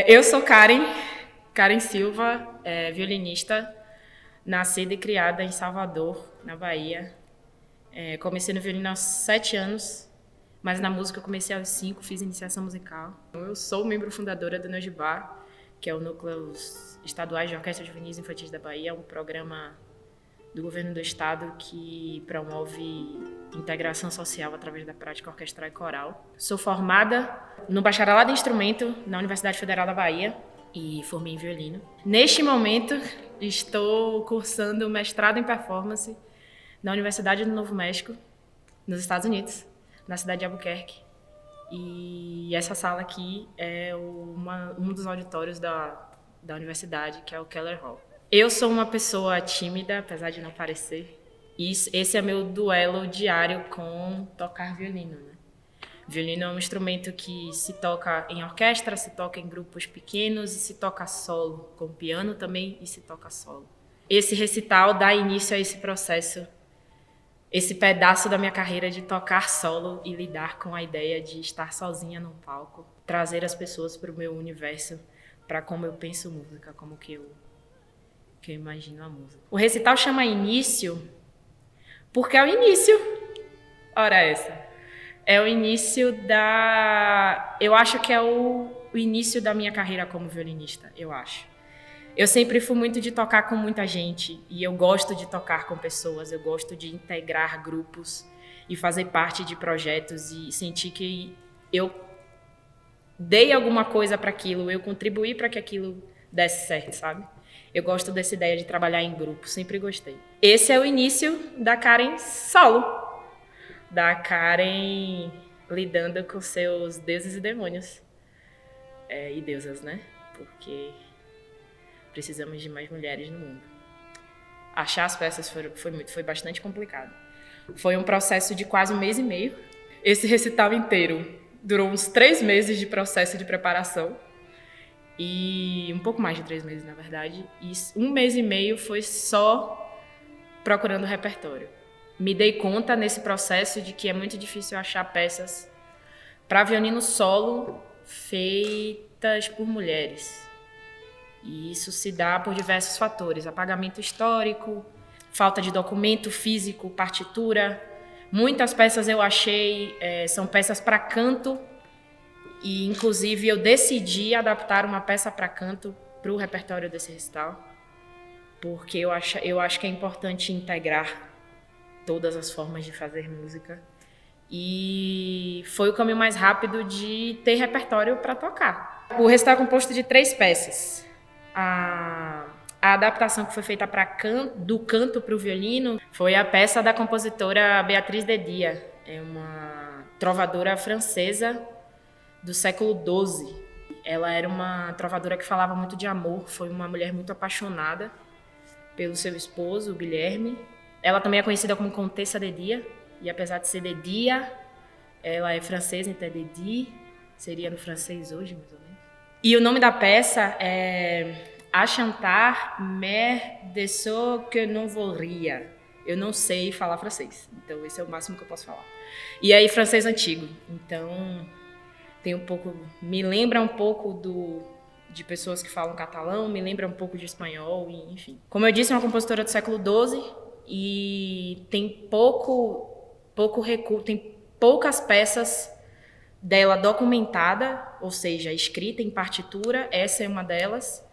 Eu sou Karen Silva, violinista, nascida e criada em Salvador, na Bahia. Comecei no violino aos 7 anos, mas na música eu comecei aos 5, fiz iniciação musical. Eu sou membro fundadora do NEUJBA, que é o Núcleo Estaduais de Orquestras Juvenis Infantis da Bahia, um programa do governo do estado que promove integração social através da prática orquestral e coral. Sou formada no bacharelado em instrumento na Universidade Federal da Bahia e formei em violino. Neste momento, estou cursando mestrado em performance na Universidade do Novo México, nos Estados Unidos, na cidade de Albuquerque. E essa sala aqui é um dos auditórios da universidade, que é o Keller Hall. Eu sou uma pessoa tímida, apesar de não parecer. Esse é meu duelo diário com tocar violino, né? Violino é um instrumento que se toca em orquestra, se toca em grupos pequenos e se toca solo, com piano também e se toca solo. Esse recital dá início a esse processo, esse pedaço da minha carreira de tocar solo e lidar com a ideia de estar sozinha no palco, trazer as pessoas para o meu universo, para como eu penso música, como que eu imagino a música. O recital chama início porque é o início. Ora essa. É o início eu acho que é o início da minha carreira como violinista, eu acho. Eu sempre fui muito de tocar com muita gente e eu gosto de tocar com pessoas, eu gosto de integrar grupos e fazer parte de projetos e sentir que eu dei alguma coisa para aquilo, eu contribuí para que aquilo desse certo, sabe? Eu gosto dessa ideia de trabalhar em grupo, sempre gostei. Esse é o início da Karen solo, da Karen lidando com seus deuses e demônios. E deusas, né? Porque precisamos de mais mulheres no mundo. Achar as peças foi bastante complicado. Foi um processo de quase 1 mês e meio. Esse recital inteiro durou uns 3 meses de processo de preparação. E um pouco mais de 3 meses, na verdade. E 1 mês e meio foi só procurando repertório. Me dei conta nesse processo de que é muito difícil achar peças para violino solo feitas por mulheres. E isso se dá por diversos fatores. Apagamento histórico, falta de documento físico, partitura. Muitas peças eu achei são peças para canto. E, inclusive, eu decidi adaptar uma peça para canto para o repertório desse recital, porque eu acho que é importante integrar todas as formas de fazer música. E foi o caminho mais rápido de ter repertório para tocar. O recital é composto de 3 peças. A adaptação que foi feita do canto para o violino foi a peça da compositora Beatriz de Dias. É uma trovadora francesa do século XII. Ela era uma trovadora que falava muito de amor, foi uma mulher muito apaixonada pelo seu esposo, o Guilherme. Ela também é conhecida como Comtesse de Dias, e apesar de ser de Dias, ela é francesa, então é de Dias, seria no francês hoje, mais ou menos. E o nome da peça é A chantar mer de ce que non vaudria. Eu não sei falar francês, então esse é o máximo que eu posso falar. E aí, francês antigo, então me lembra um pouco de pessoas que falam catalão, me lembra um pouco de espanhol, enfim. Como eu disse, é uma compositora do século XII e tem tem poucas peças dela documentada, ou seja, escrita em partitura, essa é uma delas,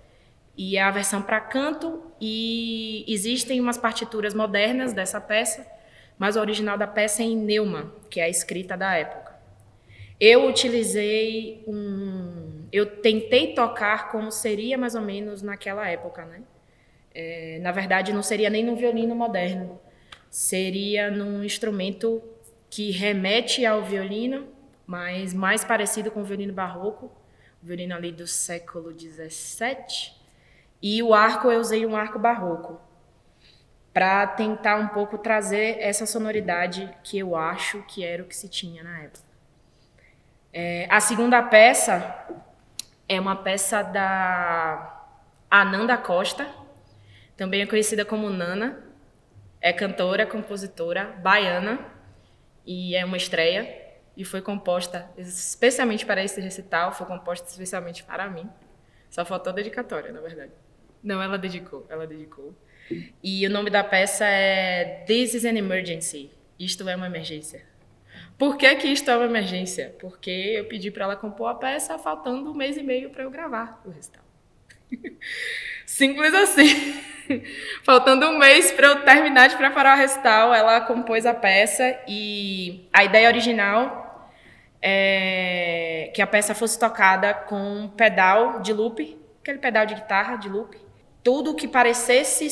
e é a versão para canto, e existem umas partituras modernas dessa peça, mas o original da peça é em neuma, que é a escrita da época. Eu tentei tocar como seria mais ou menos naquela época, né? Na verdade, não seria nem no violino moderno, seria num instrumento que remete ao violino, mas mais parecido com o violino barroco, o violino ali do século XVII, e o arco eu usei um arco barroco, para tentar um pouco trazer essa sonoridade que eu acho que era o que se tinha na época. A segunda peça é uma peça da Ananda Costa, também é conhecida como Nana, é cantora, compositora, baiana, e é uma estreia, e foi composta especialmente para esse recital, foi composta especialmente para mim. Só faltou a dedicatória, na verdade. Não, ela dedicou. E o nome da peça é This is an Emergency. Isto é uma emergência. Por que isto é uma emergência? Porque eu pedi para ela compor a peça faltando 1 mês e meio para eu gravar o recital. Simples assim. Faltando 1 mês para eu terminar de preparar o recital, ela compôs a peça e a ideia original é que a peça fosse tocada com um pedal de loop, aquele pedal de guitarra de loop. Tudo que parecessem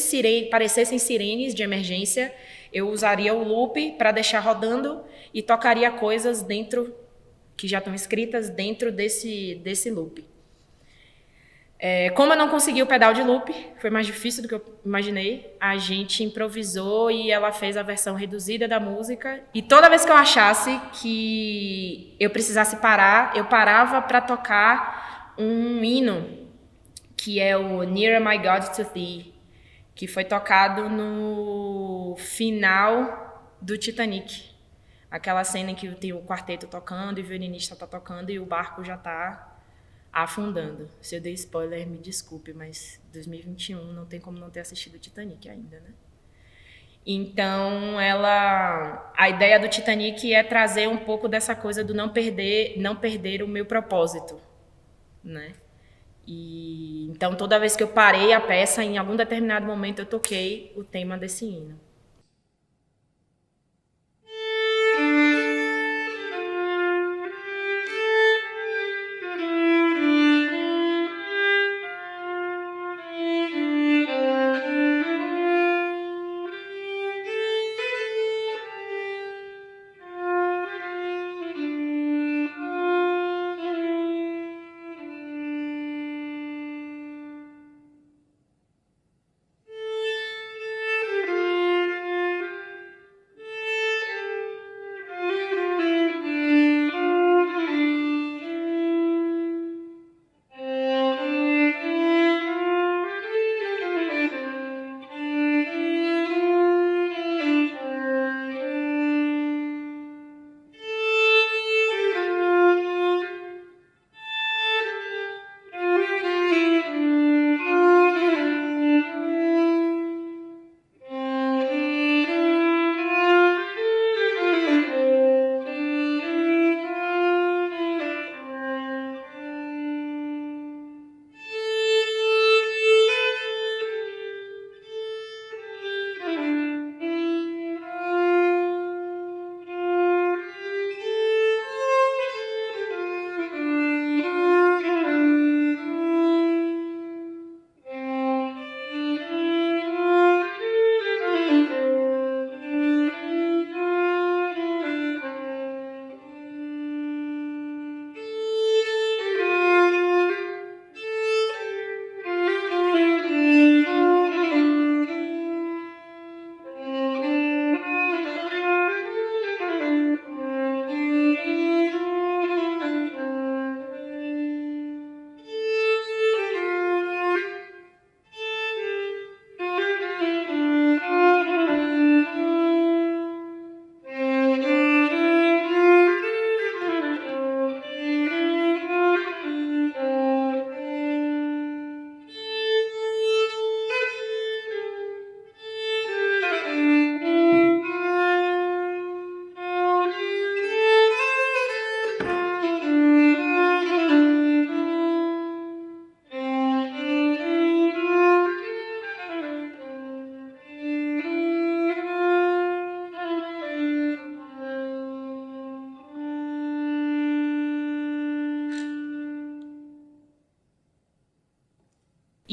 sirenes de emergência, eu usaria o loop para deixar rodando e tocaria coisas dentro, que já estão escritas dentro desse loop. Como eu não consegui o pedal de loop, foi mais difícil do que eu imaginei, a gente improvisou e ela fez a versão reduzida da música. E toda vez que eu achasse que eu precisasse parar, eu parava para tocar um hino, que é o Nearer My God to Thee, que foi tocado no final do Titanic. Aquela cena em que tem o quarteto tocando e o violinista está tocando e o barco já está afundando. Se eu dei spoiler, me desculpe, mas 2021 não tem como não ter assistido o Titanic ainda, né? Então, a ideia do Titanic é trazer um pouco dessa coisa do não perder o meu propósito, né? E então, toda vez que eu parei a peça, em algum determinado momento eu toquei o tema desse hino.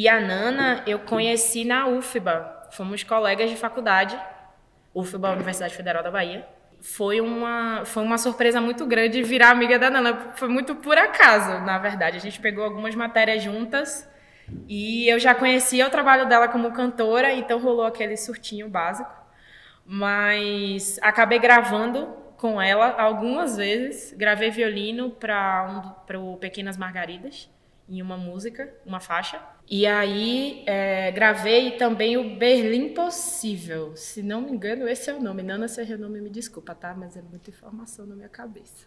E a Nana eu conheci na UFBA. Fomos colegas de faculdade, UFBA, Universidade Federal da Bahia. Foi uma surpresa muito grande virar amiga da Nana. Foi muito por acaso, na verdade. A gente pegou algumas matérias juntas e eu já conhecia o trabalho dela como cantora, então rolou aquele surtinho básico. Mas acabei gravando com ela algumas vezes. Gravei violino para o Pequenas Margaridas, em uma música, uma faixa. E aí gravei também o Berlim Possível. Se não me engano, esse é o nome. Nana, se é o nome, me desculpa, tá? Mas é muita informação na minha cabeça.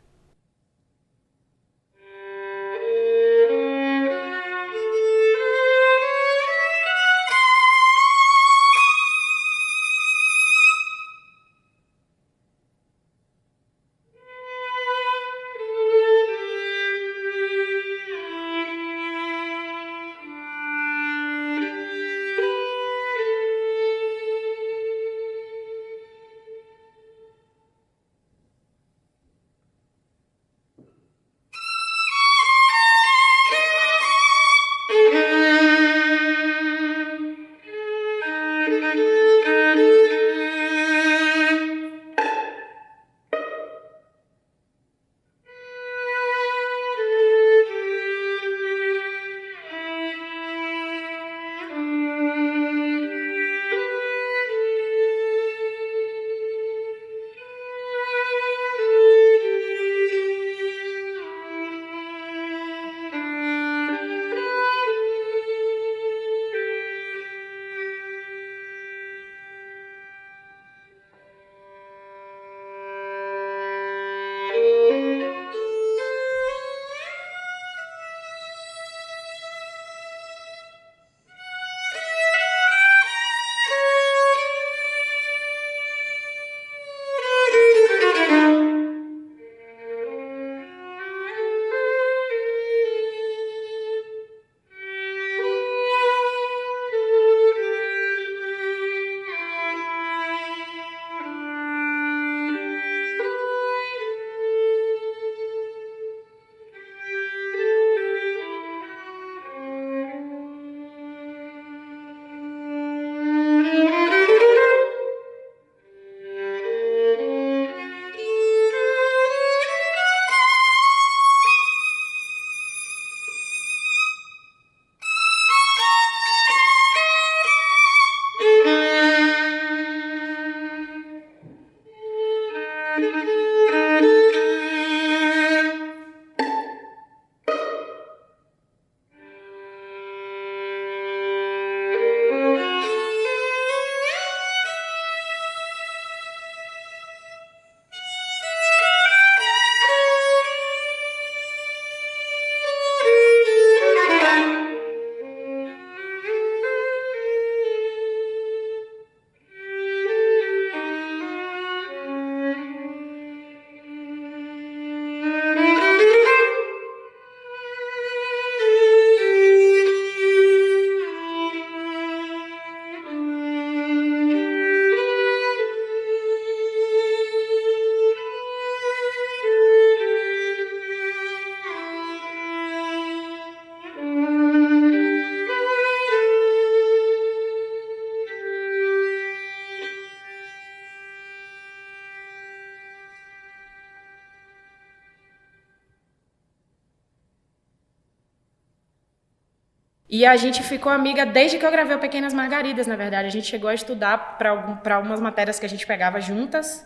E a gente ficou amiga desde que eu gravei o Pequenas Margaridas, na verdade. A gente chegou a estudar para algumas matérias que a gente pegava juntas.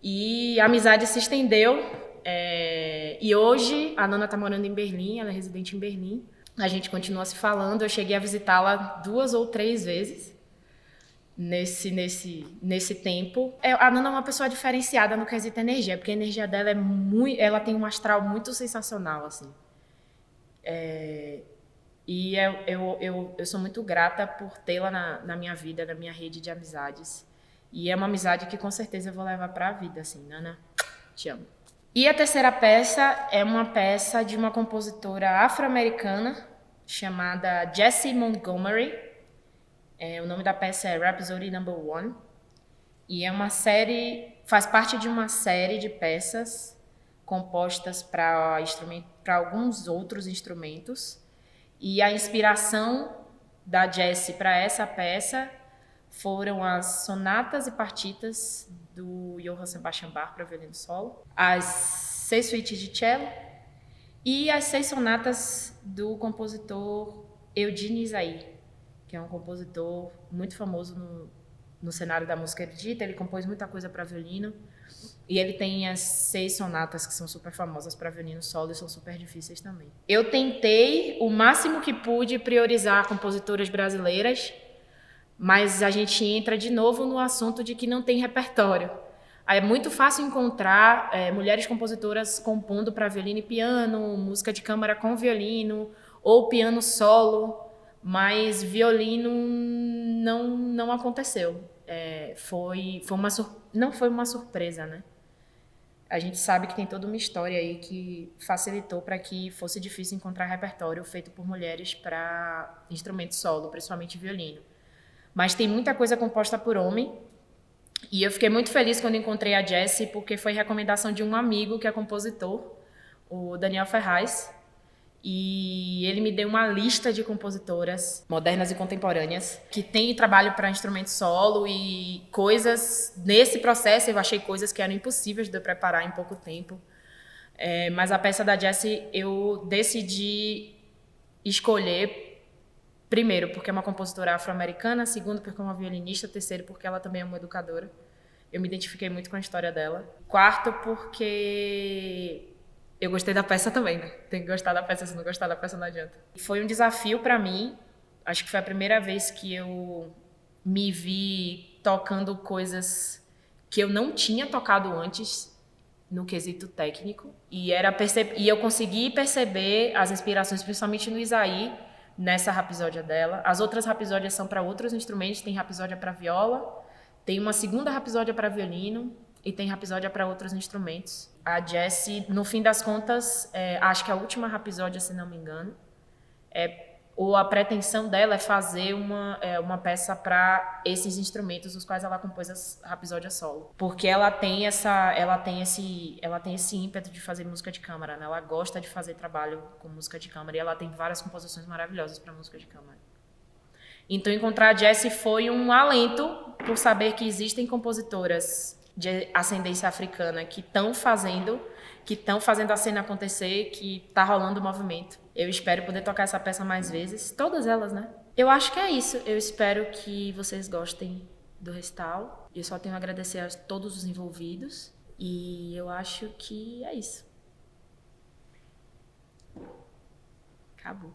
E a amizade se estendeu. E hoje a Nana está morando em Berlim, ela é residente em Berlim. A gente continua se falando. Eu cheguei a visitá-la 2 ou 3 vezes nesse tempo. A Nana é uma pessoa diferenciada no quesito energia, porque a energia dela ela tem um astral muito sensacional, assim. E eu sou muito grata por tê-la na minha vida, na minha rede de amizades. E é uma amizade que com certeza eu vou levar para a vida, assim. Nana, te amo. E a terceira peça é uma peça de uma compositora afro-americana chamada Jessie Montgomery. O nome da peça é Rhapsody No. 1. E faz parte de uma série de peças compostas para alguns outros instrumentos. E a inspiração da Jessie para essa peça foram as sonatas e partitas do Johann Sebastian Bach para violino solo, as 6 suítes de cello e as 6 sonatas do compositor Eugene Izai, que é um compositor muito famoso no cenário da música erudita. Ele compôs muita coisa para violino. E ele tem as 6 sonatas que são super famosas para violino solo e são super difíceis também. Eu tentei o máximo que pude priorizar compositoras brasileiras, mas a gente entra de novo no assunto de que não tem repertório. Aí é muito fácil encontrar mulheres compositoras compondo para violino e piano, música de câmara com violino, ou piano solo, mas violino não aconteceu. Não foi uma surpresa, né? A gente sabe que tem toda uma história aí que facilitou para que fosse difícil encontrar repertório feito por mulheres para instrumento solo, principalmente violino. Mas tem muita coisa composta por homem. E eu fiquei muito feliz quando encontrei a Jessie, porque foi recomendação de um amigo que é compositor, o Daniel Ferraz. E ele me deu uma lista de compositoras modernas e contemporâneas que tem trabalho para instrumento solo e coisas. Nesse processo eu achei coisas que eram impossíveis de eu preparar em pouco tempo. Mas a peça da Jessie eu decidi escolher, primeiro, porque é uma compositora afro-americana, segundo, porque é uma violinista, terceiro, porque ela também é uma educadora. Eu me identifiquei muito com a história dela. Quarto, porque eu gostei da peça também, né? Tem que gostar da peça, se não gostar da peça não adianta. Foi um desafio para mim. Acho que foi a primeira vez que eu me vi tocando coisas que eu não tinha tocado antes no quesito técnico. E eu consegui perceber as inspirações, principalmente no Izai, nessa rapsódia dela. As outras rapsódias são para outros instrumentos. Tem rapsódia para viola, tem uma segunda rapsódia para violino e tem rapsódia para outros instrumentos. A Jessie, no fim das contas, acho que a última rapsódia, se não me engano, ou a pretensão dela é fazer uma peça para esses instrumentos, os quais ela compôs a rapsódia solo. Porque ela tem esse ímpeto de fazer música de câmara, né? Ela gosta de fazer trabalho com música de câmara e ela tem várias composições maravilhosas para música de câmara. Então, encontrar a Jessie foi um alento por saber que existem compositoras de ascendência africana que estão fazendo a cena acontecer, que está rolando o movimento. Eu espero poder tocar essa peça mais vezes, todas elas, né? Eu acho que é isso. Eu espero que vocês gostem do recital. Eu só tenho a agradecer a todos os envolvidos E eu acho que é isso. Acabou.